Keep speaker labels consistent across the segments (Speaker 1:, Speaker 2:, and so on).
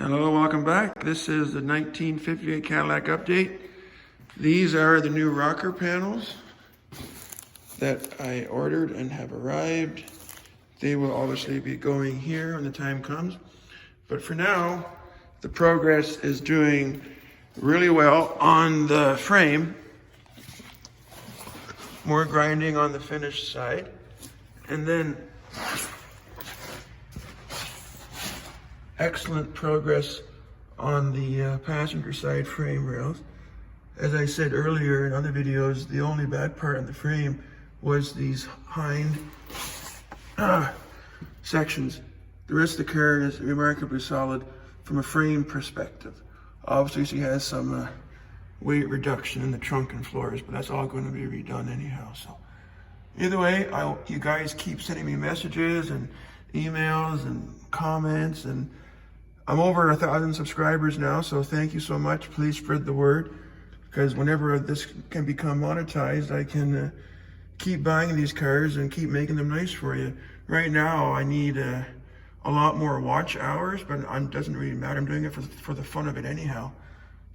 Speaker 1: Hello, welcome back. This is the 1958 Cadillac update. These are the new rocker panels that I ordered and have arrived. They will obviously be going here when the time comes. But for now, the progress is doing really well on the frame. More grinding on the finished side. And then excellent progress on the passenger side frame rails. As I said earlier in other videos, the only bad part of the frame was these hind sections. The rest of the car is remarkably solid from a frame perspective. Obviously she has some weight reduction in the trunk and floors, but that's all going to be redone anyhow. So either way, you guys keep sending me messages and emails and comments, and I'm over 1,000 subscribers now, so thank you so much. Please spread the word, because whenever this can become monetized, I can keep buying these cars and keep making them nice for you. Right now, I need a lot more watch hours, but it doesn't really matter. I'm doing it for the fun of it anyhow,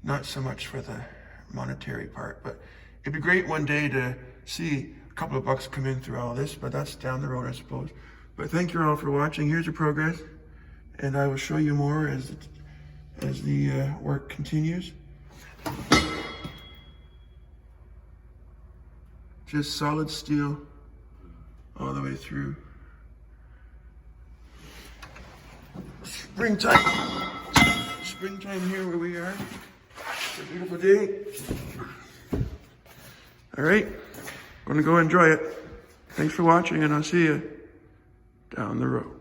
Speaker 1: not so much for the monetary part. But it'd be great one day to see a couple of bucks come in through all this, but that's down the road, I suppose. But thank you all for watching. Here's your progress, and I will show you more as the work continues. Just solid steel all the way through. Springtime here where we are. It's a beautiful day. All right, I'm gonna go enjoy it. Thanks for watching, and I'll see you down the road.